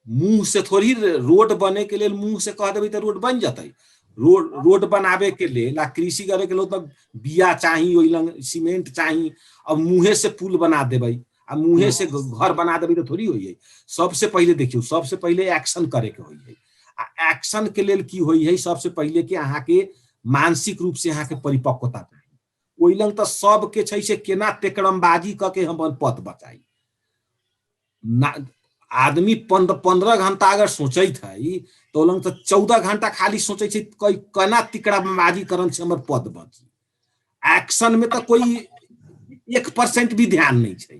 मुंह से थोड़ी रोड बने के लेल मुंह से कह देबै तो रोड बन जाते। रोड बनावे के लेल आ कृषि करे के लेल तो बिया चाहिए, ओइ लंग सीमेंट चाहिए, अब मुंहे से पुल बना देबै आ मुंहे से घर बना देबै तो थोड़ी होई है। सबसे पहिले देखियो, सबसे पहिले एक्शन करे के होई है, आ एक्शन के लेल की होई है, सबसे पहिले के अहाँ के मानसिक रूप से अहाँ के परिपक्वता चाहिए। ओइ लंग तो सब के छै से केना टेकड़मबाजी क के हम पद बचाई। आदमी 15 घंटा अगर सोचैत है तो लंग तो 14 घंटा खाली सोचे छै केना तिकड़ाबाजी करन से हमर पद बची। एक्शन में तो कोई 1% भी ध्यान नहीं छै।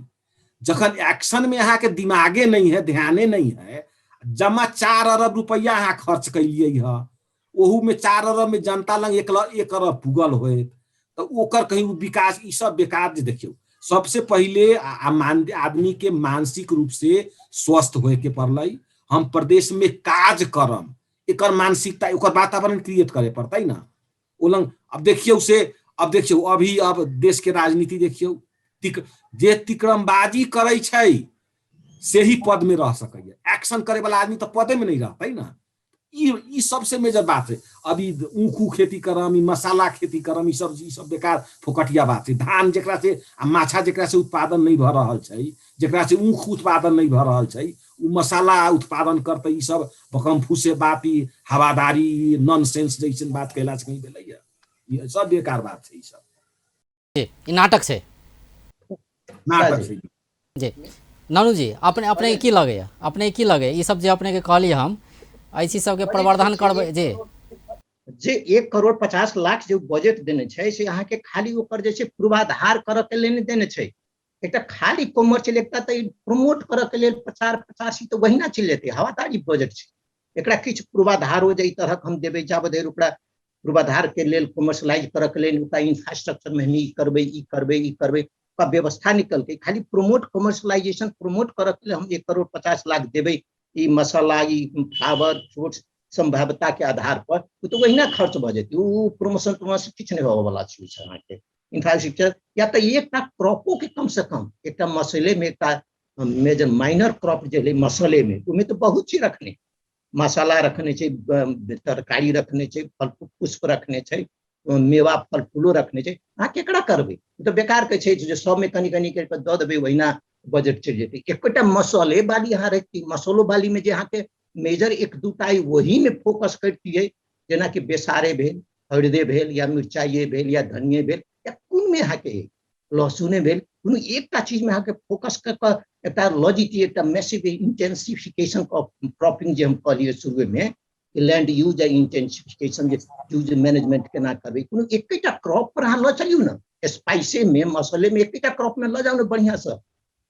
जखन एक्शन में अहाँ के दिमागे नहीं है, ध्याने नहीं है, जमा 4 अरब रुपया अहाँ खर्च कैलिए है, ओहू में 4 अरब में जनता लंग 1 अरब पुगल होए तो ओकर कहीं विकास, ई सब बेकार। जे देखियो सबसे पहिले आदमी के मानसिक रूप से स्वस्थ होए के पड़लै। हम प्रदेश में काज करम, एकर मानसिकता, एकर वातावरण क्रिएट करे पड़तै ना ओलंग। अब देखियो अभी अब देश के राजनीति देखियो, जे तिकड़मबाजी करे छै से ही पद में रह सके। एक्शन करे वाला आदमी तो पदे में नहीं रहता ना। ई सबसे मेजर बात है। अभी ऊखू खेती करम, ई मसाला खेती करम, ई सब बेकार फोकटिया बात है। धान जेकरा से आ माछा जेकरा से उत्पादन नहीं भ रहल छै, जेकरा से ऊख उत्पादन नहीं भ रहल छै, उ मसाला उत्पादन करते, ई सब बकम फूसे बात, ई हवादारी नॉनसेंस जैसन बात कैला से कहीं भेलैया। ई सब बेकार बात छै। ई सब ई नाटक छै, नाटक छै जी। नानू जी अपने की लगैया, अपने की लगे ई सब जे अपने के कहली हम ऐसी सबके प्रवर्धन करबै जे 1,50,00,000 जो बजट देने छै से अहाँ के खाली ओकर जे छै पूर्वाधार करऽ के लेल देने छै। एकटा खाली कमर्शियल एकटा त प्रमोट करऽ के लेल 50-85 तो वहिना चलि जेतै। हवादारी बजट छै, एकरा किछु पूर्वाधार हो जाए तरह हम देबै, जाबे देर ओकरा पूर्वाधार के लेल कमर्शियलाइज करऽ के लेल ओकरा इंफ्रास्ट्रक्चर में ई करबै का व्यवस्था निकल के खाली प्रमोट कमर्शियलाइजेशन प्रमोट करऽ के लेल हम 1,50,00,000 देबै। ई मसाला, ई फ्लावर, फ्रूट्स संभाव्यता के आधार पर तो वही ना खर्च भ जेतै। उ प्रमोशन किछु नहीं होबे वाला छै अहाँ के इंफ्रास्ट्रक्चर। या तो एकटा क्रॉपो के कम से कम एकटा मसले में एकटा मेजर माइनर क्रॉप जे मसले में उमे तो बहुत चीज रखने, मसाला रखने छै, तरकारी रखने छै, फल पुष्प रखने छै, मेवा फल फूलो रखने छै। अहाँ केकरा करबै? तो बेकार के छै जे सब में कनी कनी करके दऽ देबै, वहिना बजट चलि जेतै। एकटा मसाले वाली अहाँ रखती, मसालो वाली में जे अहाँ के मेजर 1-2टा वही में फोकस करतियै, जेना कि बेसारे भेल, हरदे भेल, या मिर्चाइए भेल, या धनिये भेल, या कोन में अहाँ के लहसुने भेल, कोनो एकटा चीज में अहाँ के फोकस कर के एकटा लॉजिक, एकटा मैसिव इंटेंसिफिकेशन ऑफ क्रॉपिंग जे हम कहलिए शुरू में, लैंड यूज या इंटेंसिफिकेशन जे यूज मैनेजमेंट केना करबै। कोनो एकटा क्रॉप पर अहाँ ल चलियौ ना, स्पाइसे में मसाले में एकटा क्रॉप में ल जाओ ना बढ़िया से।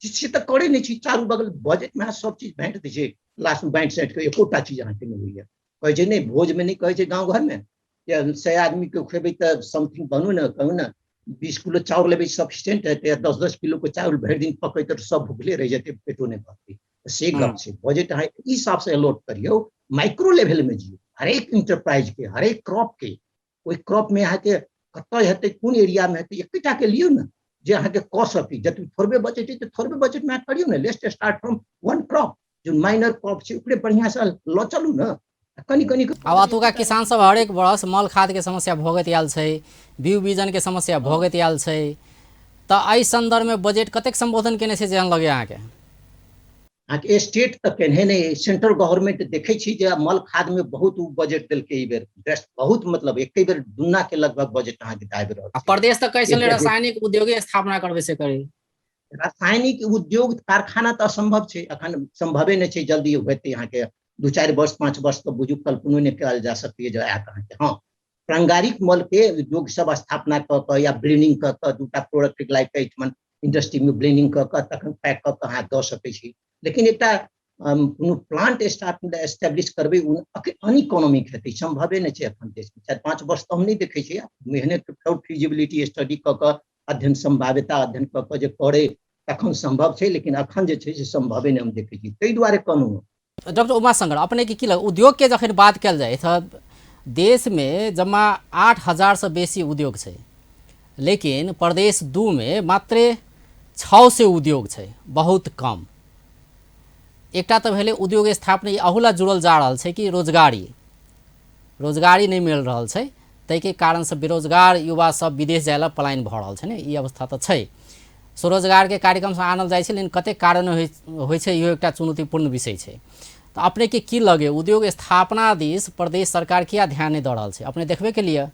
से तो करे नहीं छी, चारू बगल बजट में सब चीज बांट दै छै, लास्ट में बांट साइट के एकोटा चीज अहाँ के नहीं होइए। कहै छै नहीं भोज में, नहीं कहै छै गाँव घर में, या 100 आदमी के खेबै तो समथिंग बनू ना, कहू ना 20 किलो चाउर लेबै सफिशिएंट हेतै, 10-10 किलो के चाउर भरि दिन पकैते तो सब भूखले रह जेतै, पेटो नहीं भरतै। से गप छै। बजट अहाँ ई हिसाब से अलॉट करियौ, माइक्रो लेवल में जियो, हरेक इंटरप्राइज के, हरेक क्रॉप के, ओहि क्रॉप में अहाँ के कतऽ हेतै, कोन एरिया में हेतै, एकटा के लियौ ना जे अहाँ के कऽ सकी। जब थोड़बे बजट है तो थोड़बे बजट में करियो ना। Let's start from one crop, जो माइनर क्रॉप छै ओकरे बढ़िया से ल चलू ना। कनी कनी अब अतुका किसान सब हरेक बरस मल खाद के समस्या भोगैत आयल छै, बीज बीजन के समस्या भोगैत आयल छै, तऽ एहि संदर्भ में बजट कतेक संबोधन केने छै जेहन लगे अहाँ के? अहाँके स्टेट तक केने नहीं, सेंट्रल गवर्नमेंट देखे छी जे मल खाद में बहुत बजट देलकै ई बेर, बहुत मतलब एक बेर दुना के लगभग बजट अहाँ के दाबि रहल छै। प्रदेश तक कैसे रासायनिक उद्योग स्थापना करबे से करी? रासायनिक उद्योग कारखाना तो असंभव छै, अखन संभवे नहीं छै जल्दी होते। यहाँ के 2-4 वर्ष 5 वर्ष तो बुझू कल्पनो नहीं कल जा सकती जो आयत अहाँ के। हाँ, प्रांगारिक मल के उद्योग सब स्थापना क के या ब्लेंडिंग क के दूटा प्रोडक्ट लाइक इंडस्ट्री में ब्लेंडिंग क के तखन पैक क के अहाँ दऽ सकै छी। लेकिन एकटा कोनो प्लांट एस्टैब्लिश करबै अनइकोनॉमिक हेतै, संभवे नहीं छै अखन देश में। 4-5 वर्ष तो हम नहीं देखे छी, मेहनत विदाउट फिजिबिलिटी स्टडी क के अध्ययन संभाव्यता अध्ययन क के जे करे तखन संभव छै, लेकिन अखन जे छै से संभवे नहीं हम देखे छी। ताहि दुआरे कहलहुँ। डॉक्टर उमाशंकर अपने के की लग उद्योग के जखन बात कल जाए तो देश में जमा 8,000 से बेसी उद्योग छै, लेकिन प्रदेश 2 में मात्र 600 उद्योग छै, बहुत कम। एकटा तो भेलै उद्योग स्थापना अहुला जुड़ल जा रहल छै कि रोजगारी नहीं मिल रहल छै, ताहि के कारण से बेरोजगार युवा सब विदेश जाय ला पलायन भऽ रहल छै ने, ई अवस्था तो छै। स्वरोजगार के कार्यक्रम से आनल जाइ छै, लेकिन कतेक कारण होइ छै इहो एकटा चुनौतीपूर्ण विषय छै। तो अपने के की लगे उद्योग स्थापना दिस प्रदेश सरकार किया ध्यान नहीं दऽ रहल छै? अपने देखबे के लिए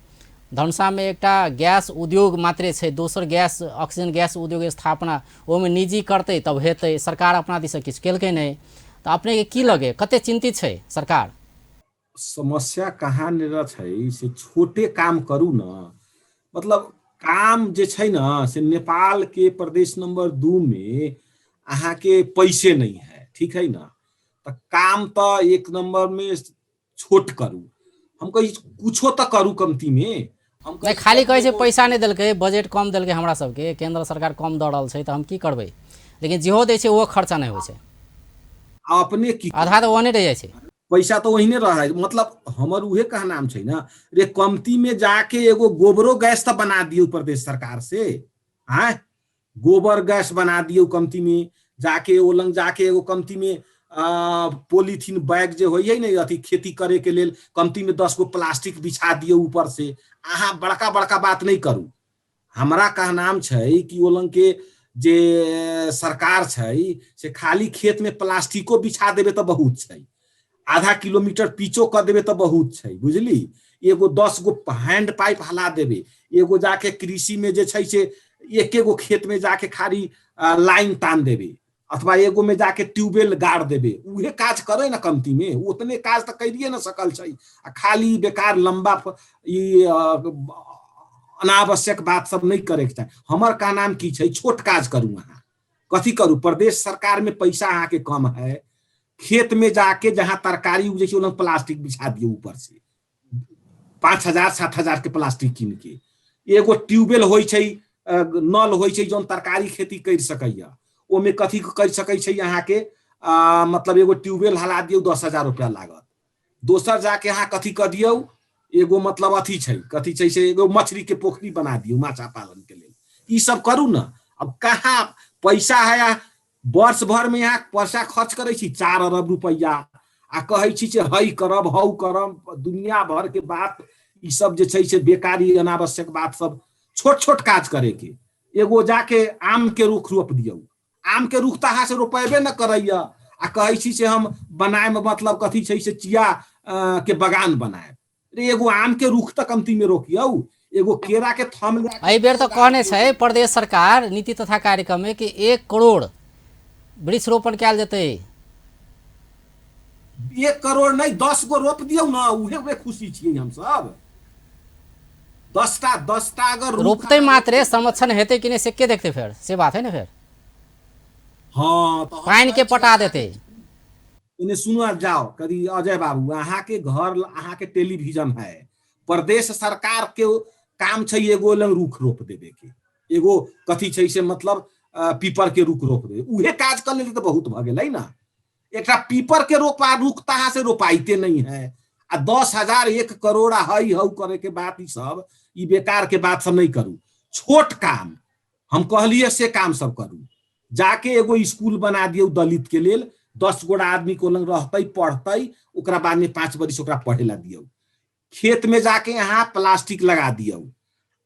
धनुषा में एकटा गैस उद्योग मात्रे छै, दोसर गैस ऑक्सीजन गैस उद्योग स्थापना ओहिमे निजी करतै तब हेतै, सरकार अपना दिस किछु केलकै नहीं। तो अपने के की लगे कते चिंतित छै सरकार? समस्या कहाँ निर छै से छोटे काम करू ना, मतलब काम जे छै ना से नेपाल के प्रदेश नंबर 2 में अहाँ के पैसे नहीं है, ठीक है ना, तो काम तो 1 नंबर में छोट करू। हम कही कुछो तो करू कमती में। हम नहीं खाली कहे छै पैसा नहीं देलकै, बजट कम देलकै हमरा सबके, केंद्र सरकार कम दऽ रहल छै, तो हम की करबै? लेकिन जेहो दै छै वो खर्चा नहीं होइ छै, अपने की आधा तो ओहने रह जाइ छै, पैसा तो वही रह है। मतलब हमर उहे कहनाम छै ना रे, कमती में जाके एगो गोबरो गैस तो बना दियो प्रदेश सरकार से, हाँ गोबर गैस बना दियो कमती में, जाके ओ लंग जाके एगो कमती में पॉलीथीन बैग जे होइए ने अथी खेती करे के लेल कमती में 10 गो प्लास्टिक बिछा दियो ऊपर से। अहाँ बड़का बड़का बात नहीं करू। हमरा कहनाम छै कि ओ लंग के जे सरकार छै से खाली खेत में प्लास्टिको बिछा देबे तो बहुत छै, आधा किलोमीटर पीचो कर देबे तो बहुत छै, बुझली। एगो 10 गो हैंड पाइप हला देबे, एगो जाके कृषि में जे छै से एक एगो खेत में जाके खाली लाइन तान देबे, अथवा एगो में जाके ट्यूबवेल गाड़ देबे, उहे काज करे ना कमती में, उतने काज तो करिए ना सकल छै। आ खाली बेकार लंबा अनावश्यक बात सब नहीं करे के चाही। हमर का नाम की छै, छोट काज करू। अहाँ कथी करू, प्रदेश सरकार में पैसा अहाँ के कम है, खेत में जाके जहां तरकारी उपजे छै प्लास्टिक बिछा दियो ऊपर से, 5,000-7,000 के प्लास्टिक कीन के। एगो ट्यूबवेल होइ छै, नल होइ छै जोन तरकारी खेती कर सकैया, ओमे कथी कर सकै छै अहाँ के मतलब एगो ट्यूबवेल हला दियो 10,000 रुपया लागत। दोसर जाके अहाँ कथी कर दियो, एगो मतलब अथी छै, कथी छै से एगो मछली के पोखरी बना दियो माछा पालन के लिए। ई सब करू ना। अब कहाँ पैसा है, वर्ष भर में यहाँ पैसा खर्च करे छी 4 अरब रुपया, आ कहे छी से हई करब हौ करब, दुनिया भर के बात। ई सब जे छै से बेकारी अनावश्यक बात सब, छोट छोट काज करे के। एगो जाके आम के रुख रोप दियो, आम के रुख तहा से रोपेबे न करैया, आ कहे छी से हम बनाए मतलब कथी छै से चिया के बगान बनाए। एगो आम के रुख तक कमती में रोकियो, एगो केरा के थम। एहि बेर तो कहने छै प्रदेश सरकार नीति तथा कार्यक्रम में कि 1 करोड़ वृक्ष रोपण कयल जेतै। 1 करोड़ नहीं 10 गो रोप दियो ना, उहे खुशी छियै हम सब। 10टा अगर रोपते मात्रे संरक्षण हेतै कि नहीं से के देखते, फिर से बात है ना। फिर हाँ तो पानी के पटा देते। इन्हें सुनो जाओ कभी अजय बाबू, अहाँ के घर अहाँ के टेलीविजन है, प्रदेश सरकार के काम छै एगो लंग रुख रोप देवे के, एगो कथी छै से मतलब पीपर के रुख रोप देवे, उहे काज कर ले तो बहुत भ गेलै ना। एक पीपर के रुख तहा से रोपाइते नहीं है, आ 10,000 1 करोड़ हई हऊ करे के बात, ई सब ई बेकार के बात सब नहीं करू। छोट काम हम कहलिए से काम सब करू। जाके एगो स्कूल बना दियो दलित के लेल, 10 गोड़ा आदमी को लंग रहते पढ़ते, ओकरा बाद में 5 बरिस ओकरा पढ़े ला दियो। खेत में जाके यहाँ प्लास्टिक लगा दियो,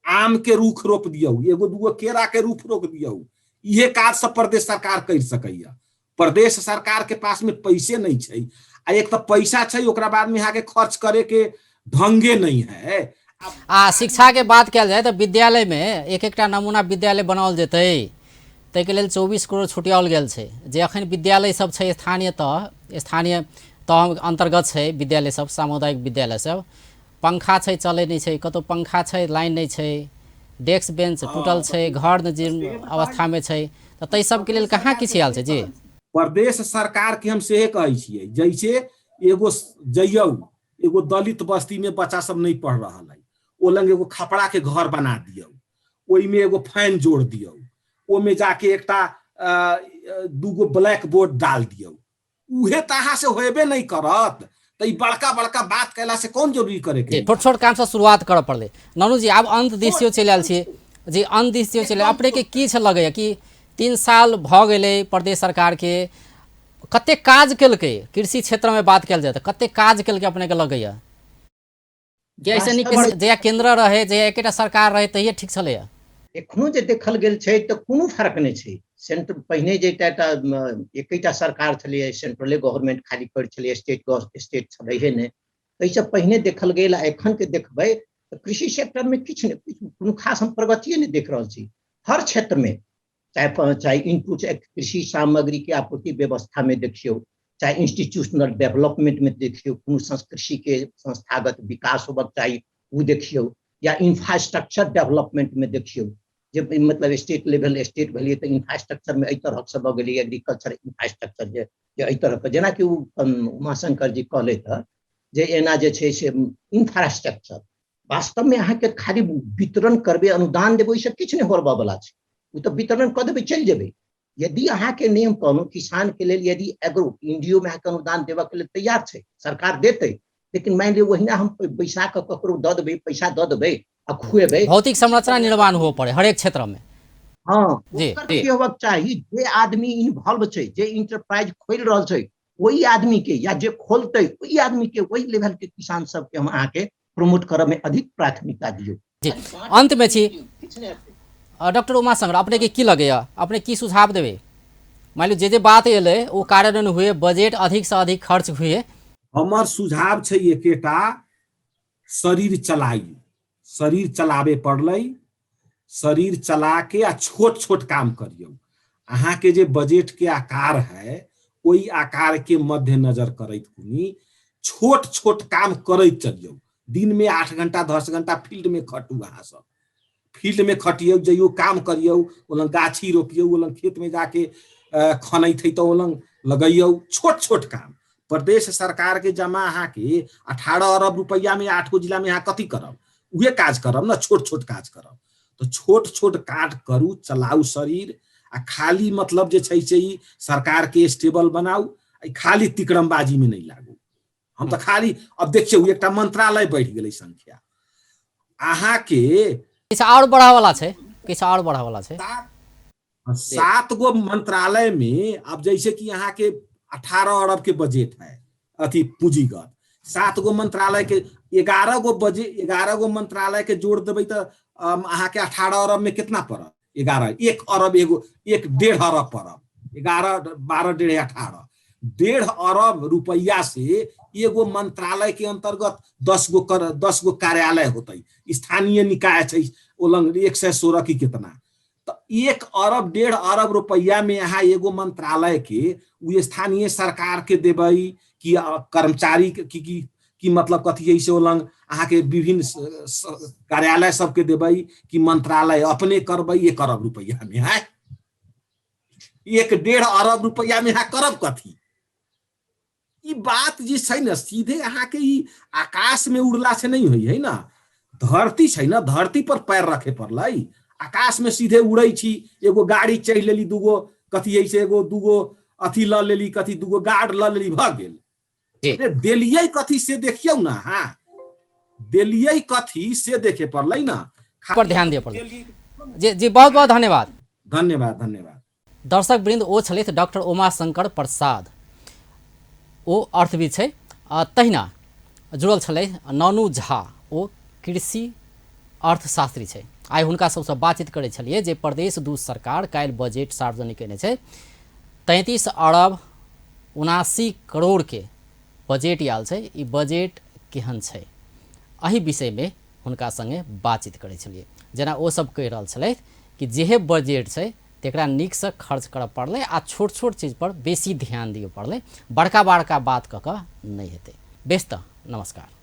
आम के रुख रोप दियो, एगो दूगो केरा के रुख रोप दियो। ये काज सब प्रदेश सरकार कर सकैया। प्रदेश सरकार के पास में पैसे नहीं छै, आ एक तो पैसा छै ओकरा बाद में यहाँ के खर्च करे के ढंगे नहीं है। शिक्षा के बात कल जाए तो विद्यालय में एक नमूना विद्यालय बनाओल जेतै, ताहिके लेल 24 करोड़ छुटियाओल गेल छै। जे अखन विद्यालय सब छै स्थानीय तह अंतर्गत छै विद्यालय सब, सामुदायिक विद्यालय सब, पंखा छै चले नहीं छै, कतौ पंखा छै लाइन नहीं छै, डेस्क बेंच टूटल छै, घर जीर्ण अवस्था में छै, तो तै सब के लेल कहाँ किछ आयल छै जी। प्रदेश सरकार के हम से कहै छियै, जैसे एगो जइयौ एगो दलित बस्ती में बच्चा सब नहीं पढ़ रहा है, ओ लंग एगो खपड़ा के घर बना दियो, ओई में एगो फैन जोड़ दियो, ओमे जाके एकटा 2 गो ब्लैक बोर्ड डाल दियो। उहे तहा से होबे नहीं करत, तो ई बड़का बड़का बात कैला से कौन जरूरी करे के। छोट छोट काम से शुरुआत कर पड़ले। ननू जी आब अंत दिशियो चलि आयल छी जी, अंत दिशियो चलि अपने के की छै लगैया कि 3 साल भ गेलै प्रदेश सरकार के, कते काज केलकै कृषि क्षेत्र में बात कल जाए तो कते काज केलकै अपने के लगैया कि ऐसे नहीं जया केंद्र रहे जया एकेटा सरकार रहे तहिए ठीक छलैया। एखनो जे देखल गेल छै तो कोनो फर्क नहीं छै। सेंटर पहिने जे एकेटा सरकार छलै, सेंट्रले गवर्नमेंट खाली कर छलै, स्टेट छलै ने, एहि सब पहिने देखल गेल। एखन के देखबै तो कृषि सेक्टर में किछ ने कोनो खास हम प्रगति नहीं देख रहल छी। हर क्षेत्र में चाहे इनपुट कृषि सामग्री के आपूर्ति व्यवस्था में देखियो, चाहे इंस्टीट्यूशनल डेवलपमेंट में देखियो, कृषि के संस्थागत विकास होबक चाहिए वो देखियो, या इंफ्रास्ट्रक्चर डेवलपमेंट में देखियो। जब मतलब स्टेट लेवल स्टेट भेलिए तो इंफ्रास्ट्रक्चर में एहि तरह से भ गेलै, एग्रीकल्चर इंफ्रास्ट्रक्चर जे एहि तरह के, जेना कि उमाशंकर जी कहले जे एना जे छै से इंफ्रास्ट्रक्चर वास्तव में अहाँ के खाली वितरण करबे, अनुदान देबे, ओइसे किछ नहीं होबा वाला छै। वो तो वितरण कर देवे चल जेबे। यदि अहाँ के नियम कानून किसान के लिए यदि एग्रो इंडियो में अहाँ अनुदान देवे के लिए तैयार छै, सरकार देते, लेकिन मान लियो वहीना हम पैसा के ककरो द देबे, पैसा द देबे आ खुएबे, भौतिक संरचना निर्माण हो पड़े हर एक क्षेत्र में। हाँ जी, ओकर जी। की होबाक चाही जे आदमी इन्वॉल्व छै, जे इंटरप्राइज खोल रहल छै, वही आदमी के या जे खोलते वही आदमी के, वही लेवल के किसान सब के हम अहाँ के प्रमोट करब में अधिक प्राथमिकता दियौ। जी अंत में छी डॉक्टर उमाशंकर अपने के की लगैया, अपने की सुझाव देवे? मान लो जे बात एलै ओ कार्यान्वयन हुए, बजट अधिक से अधिक खर्च हुए, हमर सुझाव छै एकेटा, शरीर चलाई, शरीर चलावे पड़लै, शरीर चला के आ छोट छोट काम करियौ। अहाँ के जे बजट के आकार है ओई आकार के मद्देनजर करैत हुनी छोट छोट काम करैत चलियौ। दिन में 8 घंटा 10 घंटा फील्ड में खटू, अहाँ सब फील्ड में खटियौ, जइयो काम करियौ, ओलंग गाछी रोपियौ, ओलंग खेत में जाके खनैत है तो ओलंग लगैयौ, छोट छोट काम। प्रदेश सरकार के जमा अहाँ के 18 अरब रुपया में 8 गो जिला में अहाँ कथी करब? उहे काज करब ना, छोट छोट काज करब। तो छोट छोट काज करू, चलाऊ शरीर, आ खाली मतलब जे छै से सरकार के स्टेबल बनाऊ, खाली तिकड़मबाजी में नहीं लागू। हम तो खाली अब देखियौ एकटा मंत्रालय बढ़ गेलै संख्या, अहाँ के किछु और बढ़ा वाला छै, किछु और बढ़ा वाला छै। 7 गो मंत्रालय में, अब जैसे कि यहाँ के 18 अरब के बजट है अथी पूंजीगत, 7 गो मंत्रालय के 11 गो बजट, 11 गो मंत्रालय के जोड़ देबै तो अहाँ के 18 अरब में कितना पड़त? 11, 1 अरब, एगो 1.5 अरब पड़त, 11 12 1.5 18, 1.5 अरब रुपया से एगो मंत्रालय के अंतर्गत 10 गो कार्यालय होते, स्थानीय निकाय छै ओलंग 116 की कितना, तो 1 अरब 1.5 अरब रुपया में यहाँ एगो मंत्रालय के उ स्थानीय सरकार के देबै कि कर्मचारी की मतलब कथी है से ओलंग अहाँ के विभिन्न कार्यालय सबके देबै कि मंत्रालय अपने करबै 1 अरब रुपया में है? 1.5 अरब रुपया में यहाँ करब कथी? ई बात जी छै ना, सीधे अहाँ के ई आकाश में उड़ला से नहीं होई है ना, धरती छै ना, धरती पर पैर रखे पड़लै। आकाश में सीधे उड़ै छी, एगो गाड़ी चढ़ लेली, दूगो कथी है से एगो दूगो अथी ल लेली, कथी दूगो गार्ड ल लेली, भ गेल। अरे देलियै कथी से देखियौ ना, हाँ देलियै कथी से देखे पड़लै ना, पर ध्यान दिए पड़लै। जी जी बहुत बहुत धन्यवाद। धन्यवाद धन्यवाद। दर्शक वृंद, ओ छलथि डॉक्टर उमाशंकर प्रसाद, ओ अर्थविद छै, तहिना जुड़ल छलथि ननु झा, ओ कृषि अर्थशास्त्री छै। आइ हुनका सबसँ बातचीत करै छलियै जे प्रदेश 2 सरकार काल्हि बजट सार्वजनिक केने छै, 33 अरब 79 करोड़ के बजट आयल छै। ई बजट केहन छै, एहि विषय में हुनका संगे बातचीत करै छलियै। जेना ओ सब कहि रहल छलथि कि जेहे बजट छै तेकरा नीक से खर्च करऽ पड़लै, आ छोट छोट चीज पर बेसी ध्यान दिअ पड़लै, बड़का बड़का बात कऽ कऽ नहि हेतै। बेस्त नमस्कार।